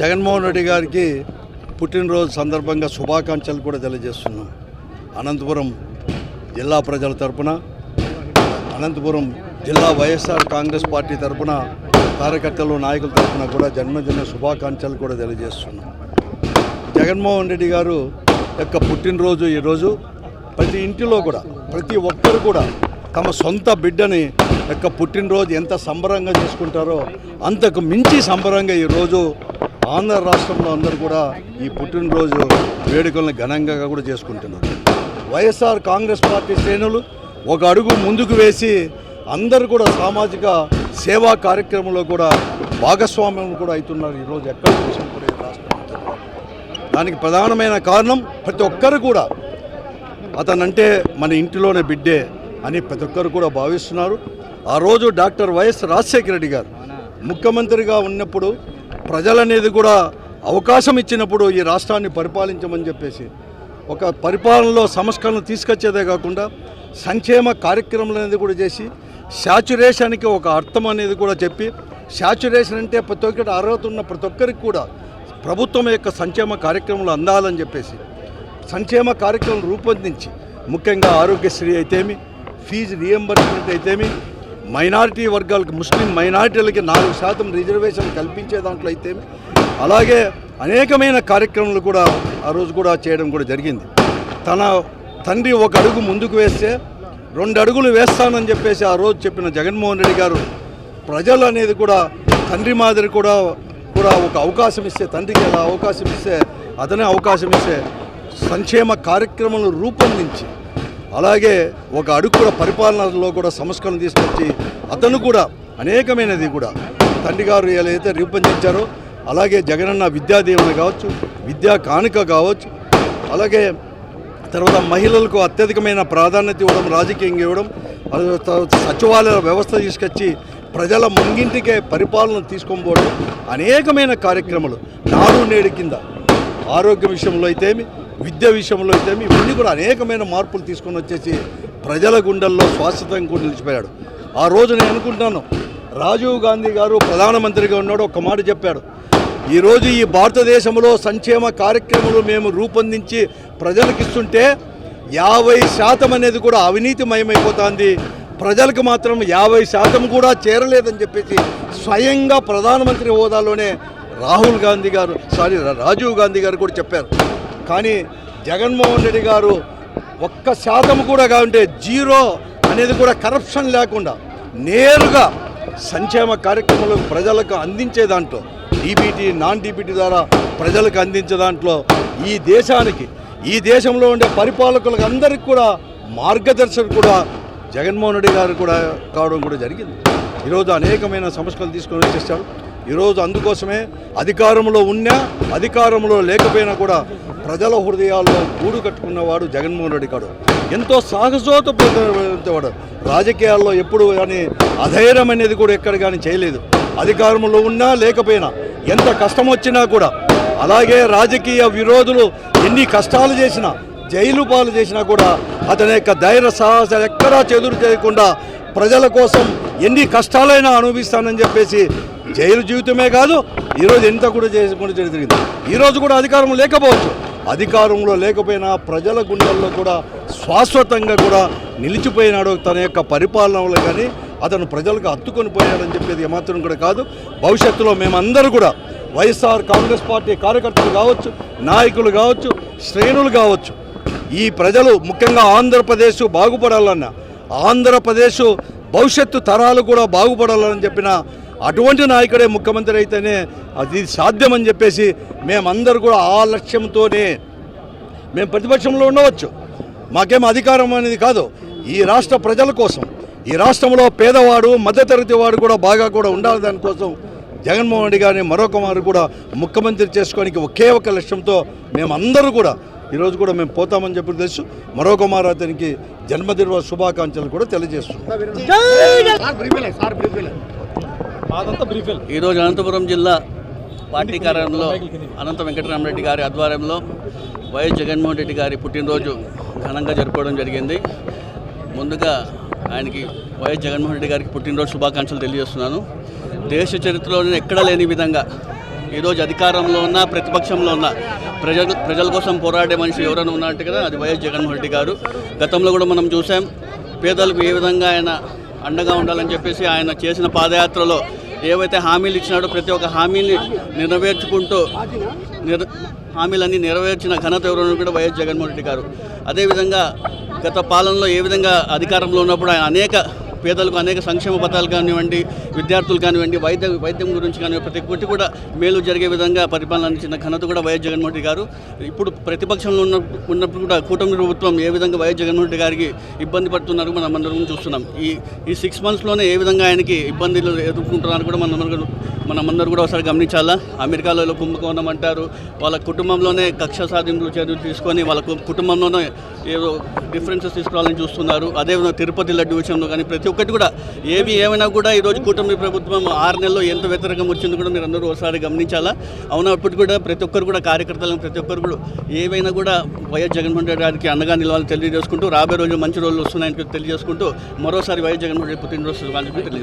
జగన్మోహన్ రెడ్డి గారికి పుట్టినరోజు సందర్భంగా శుభాకాంక్షలు కూడా తెలియజేస్తున్నాం. అనంతపురం జిల్లా ప్రజల తరపున, అనంతపురం జిల్లా వైఎస్ఆర్ కాంగ్రెస్ పార్టీ తరపున, కార్యకర్తలు నాయకుల తరపున కూడా జన్మదిన శుభాకాంక్షలు కూడా తెలియజేస్తున్నాం. జగన్మోహన్ రెడ్డి గారు యొక్క పుట్టినరోజు ఈరోజు ప్రతి ఇంటిలో కూడా ప్రతి ఒక్కరు కూడా తమ సొంత బిడ్డని యొక్క పుట్టినరోజు ఎంత సంబరంగా చేసుకుంటారో అంతకు మించి సంబరంగా ఈరోజు ఆంధ్ర రాష్ట్రంలో అందరూ కూడా ఈ పుట్టినరోజు వేడుకలను ఘనంగా కూడా చేసుకుంటున్నారు. వైఎస్ఆర్ కాంగ్రెస్ పార్టీ శ్రేణులు ఒక అడుగు ముందుకు వేసి అందరూ కూడా సామాజిక సేవా కార్యక్రమంలో కూడా భాగస్వామ్యం కూడా అవుతున్నారు. ఈరోజు ఎక్కడ చూసినా కూడా ఈ రాష్ట్రంలో దానికి ప్రధానమైన కారణం ప్రతి ఒక్కరు కూడా అతనంటే మన ఇంటిలోనే బిడ్డే అని ప్రతి ఒక్కరు కూడా భావిస్తున్నారు. ఆ రోజు డాక్టర్ వైఎస్ రాజశేఖర రెడ్డి గారు ముఖ్యమంత్రిగా ఉన్నప్పుడు ప్రజలనేది కూడా అవకాశం ఇచ్చినప్పుడు ఈ రాష్ట్రాన్ని పరిపాలించమని చెప్పేసి ఒక పరిపాలనలో సంస్కరణ తీసుకొచ్చేదే కాకుండా సంక్షేమ కార్యక్రమాలు అనేది కూడా చేసి శాచ్యురేషన్కి ఒక అర్థం అనేది కూడా చెప్పి, శాచ్యురేషన్ అంటే ప్రతి ఒక్కటి అర్హత ఉన్న ప్రతి ఒక్కరికి కూడా ప్రభుత్వం యొక్క సంక్షేమ కార్యక్రమాలు అందాలని చెప్పేసి సంక్షేమ కార్యక్రమం రూపొందించి ముఖ్యంగా ఆరోగ్యశ్రీ అయితేమి, ఫీజు రియంబర్స్మెంట్ అయితేమి, మైనారిటీ వర్గాలకు ముస్లిం మైనారిటీలకి 4% రిజర్వేషన్ కల్పించే దాంట్లో అయితేమి, అలాగే అనేకమైన కార్యక్రమాలు కూడా ఆ రోజు కూడా చేయడం కూడా జరిగింది. తన తండ్రి ఒక అడుగు ముందుకు వేస్తే 2 అడుగులు వేస్తానని చెప్పేసి ఆ రోజు చెప్పిన జగన్మోహన్ రెడ్డి గారు ప్రజలు అనేది కూడా తండ్రి మాదిరి కూడా ఒక అవకాశం ఇస్తే, తండ్రికి ఎలా అవకాశం ఇస్తే అతనే అవకాశం ఇస్తే సంక్షేమ కార్యక్రమాలను రూపొందించి అలాగే ఒక అడుగు కూడా పరిపాలనలో కూడా సంస్కరణ తీసుకొచ్చి అతను కూడా అనేకమైనది కూడా తండ్రి గారు ఏదైతే రూపొందించారో అలాగే జగనన్న విద్యాదీవెన కావచ్చు, విద్యా కానుక కావచ్చు, అలాగే తర్వాత మహిళలకు అత్యధికమైన ప్రాధాన్యత ఇవ్వడం, రాజకీయంగా ఇవ్వడం, సచివాలయ వ్యవస్థ తీసుకొచ్చి ప్రజల ముంగింటికే పరిపాలన తీసుకొని పోవడం, అనేకమైన కార్యక్రమాలు నాడు నేడు కింద ఆరోగ్య విషయంలో అయితేమి, విద్య విషయంలో అయితేమి ఇవన్నీ కూడా అనేకమైన మార్పులు తీసుకొని వచ్చేసి ప్రజల గుండెల్లో శాశ్వతంగా కూడా నిలిచిపోయాడు. ఆ రోజు నేను అనుకుంటాను రాజీవ్ గాంధీ గారు ప్రధానమంత్రిగా ఉన్నాడు, ఒక్క మాట చెప్పాడు, ఈరోజు ఈ భారతదేశంలో సంక్షేమ కార్యక్రమాలు మేము రూపొందించి ప్రజలకు ఇస్తుంటే 50% అనేది కూడా అవినీతిమయమైపోతుంది, ప్రజలకు మాత్రం 50% కూడా చేరలేదని చెప్పేసి స్వయంగా ప్రధానమంత్రి హోదాలోనే రాజీవ్ గాంధీ గారు కూడా చెప్పారు. కానీ జగన్మోహన్ రెడ్డి గారు 1% కూడా కాకుంటే 0 అనేది కూడా కరప్షన్ లేకుండా నేరుగా సంక్షేమ కార్యక్రమాలు ప్రజలకు అందించే దాంట్లో డీబీటీ, నాన్ డీబీటీ ద్వారా ప్రజలకు అందించే దాంట్లో ఈ దేశంలో ఉండే పరిపాలకులకు అందరికీ కూడా మార్గదర్శకులు కూడా జగన్మోహన్ రెడ్డి గారు కూడా కావడం కూడా జరిగింది. ఈరోజు అనేకమైన సంస్కరణలు తీసుకొని వచ్చేస్తాడు. ఈరోజు అందుకోసమే అధికారంలో ఉన్నా అధికారంలో లేకపోయినా కూడా ప్రజల హృదయాల్లో గూడు కట్టుకున్నవాడు జగన్మోహన్ రెడ్డి గారు. ఎంతో సాహసోతవాడు, రాజకీయాల్లో ఎప్పుడు కానీ అధైర్యం అనేది కూడా ఎక్కడ కానీ చేయలేదు. అధికారంలో ఉన్నా లేకపోయినా ఎంత కష్టం వచ్చినా కూడా, అలాగే రాజకీయ విరోధులు ఎన్ని కష్టాలు చేసినా, జైలు పాలు చేసినా కూడా అతని యొక్క ధైర్య సాహసాలు ఎక్కడా చెదురు చేయకుండా ప్రజల కోసం ఎన్ని కష్టాలైనా అనుభవిస్తానని చెప్పేసి జైలు జీవితమే కాదు ఈరోజు ఎంత కూడా చేసుకుంటూ జరిగింది. ఈరోజు కూడా అధికారం లేకపోవచ్చు, అధికారంలో లేకపోయినా ప్రజల గుండెల్లో కూడా శాశ్వతంగా కూడా నిలిచిపోయినాడు. తన యొక్క పరిపాలనలో కానీ అతను ప్రజలకు హత్తుకొని పోయాడని చెప్పేది ఏమాత్రం కూడా కాదు. భవిష్యత్తులో మేమందరూ కూడా వైఎస్ఆర్ కాంగ్రెస్ పార్టీ కార్యకర్తలు కావచ్చు, నాయకులు కావచ్చు, శ్రేణులు కావచ్చు, ఈ ప్రజలు ముఖ్యంగా ఆంధ్రప్రదేశ్ బాగుపడాలన్నా, ఆంధ్రప్రదేశ్ భవిష్యత్తు తరాలు కూడా బాగుపడాలని చెప్పిన అటువంటి నాయకుడే ముఖ్యమంత్రి అయితేనే అది సాధ్యమని చెప్పేసి మేమందరూ కూడా ఆ లక్ష్యంతోనే మేము ప్రతిపక్షంలో ఉండవచ్చు, మాకేం అధికారం అనేది కాదు, ఈ రాష్ట్ర ప్రజల కోసం, ఈ రాష్ట్రంలో పేదవాడు మధ్యతరగతి వాడు కూడా బాగా కూడా ఉండాలి. దానికోసం జగన్మోహన్ రెడ్డి గారిని మరొక మారు కూడా ముఖ్యమంత్రి చేసుకోవడానికి ఒకే ఒక లక్ష్యంతో మేమందరూ కూడా ఈరోజు కూడా మేము పోతామని చెప్పి తెలుసు. మరొక మారు అతనికి జన్మదిన శుభాకాంక్షలు కూడా తెలియజేస్తున్నాం. ఈరోజు అనంతపురం జిల్లా పార్టీ కార్యాలయంలో అనంత వెంకటరామరెడ్డి గారి ఆధ్వర్యంలో వైఎస్ జగన్మోహన్ రెడ్డి గారి పుట్టినరోజు ఘనంగా జరుపుకోవడం జరిగింది. ముందుగా ఆయనకి వైఎస్ జగన్మోహన్ రెడ్డి గారికి పుట్టినరోజు శుభాకాంక్షలు తెలియజేస్తున్నాను. దేశ చరిత్రలోనే ఎక్కడా లేని విధంగా ఈరోజు అధికారంలో ఉన్న ప్రతిపక్షంలో ఉన్న ప్రజల కోసం పోరాడే మనిషి ఎవరైనా ఉన్నట్టు కదా అది వైఎస్ జగన్మోహన్ రెడ్డి గారు. గతంలో కూడా మనం చూసాం పేదలకు ఏ విధంగా ఆయన అండగా ఉండాలని చెప్పేసి ఆయన చేసిన పాదయాత్రలో ఏవైతే హామీలు ఇచ్చినాడో ప్రతి ఒక్క హామీని నెరవేర్చుకుంటూ హామీలన్నీ నెరవేర్చిన ఘనత ఎవరైనా కూడా వైఎస్ జగన్మోహన్ రెడ్డి గారు. అదేవిధంగా గత పాలనలో ఏ విధంగా అధికారంలో ఉన్నప్పుడు ఆయన అనేక పేదలకు అనేక సంక్షేమ పథకాలు కానివ్వండి, విద్యార్థులు కానివ్వండి, వైద్యం గురించి కానివ్వండి, ప్రతి ఒక్కటి కూడా మేలు జరిగే విధంగా పరిపాలన అందించిన ఘనత కూడా వైఎస్ జగన్మోహన్ రెడ్డి గారు. ఇప్పుడు ప్రతిపక్షంలో ఉన్నప్పుడు కూడా కూటమి ప్రభుత్వం ఏ విధంగా వైఎస్ జగన్మోహన్ రెడ్డి గారికి ఇబ్బంది పడుతున్నారు మనం అందరం చూస్తున్నాం. ఈ 6 monthsలోనే ఏ విధంగా ఆయనకి ఇబ్బందులు ఎదుర్కొంటున్నారు కూడా మనమందరూ కూడా ఒకసారి గమనించాలా. అమెరికాలో కుంభకోణం అంటారు, వాళ్ళ కుటుంబంలోనే కక్ష సాధింపులు చర్యలు తీసుకొని వాళ్ళ కుటుంబంలోనే ఏదో డిఫరెన్సెస్ తీసుకురావాలని చూస్తున్నారు. అదేవిధంగా తిరుపతి లడ్డు విషయంలో కానీ ప్రతి ఒక్కటి కూడా ఏమైనా కూడా ఈరోజు కూటమి ప్రభుత్వం 6 నెలల్లో ఎంత వ్యతిరేకం వచ్చింది కూడా మీరు అందరూ ఒకసారి గమనించాలా. అవునప్పుడు కూడా ప్రతి ఒక్కరు కూడా కార్యకర్తలను ప్రతి ఒక్కరు కూడా ఏవైనా కూడా వైఎస్ జగన్మోహన్ రెడ్డి గారికి అండగా నిలవాలని తెలియజేసుకుంటూ రాబోయే రోజులు మంచి రోజులు వస్తున్నాయని తెలియజేసుకుంటూ మరోసారి వైఎస్ జగన్మోహన్ రెడ్డి పుట్టినరోజు శుభాకాంక్షలు తెలియజేస్తున్నాను.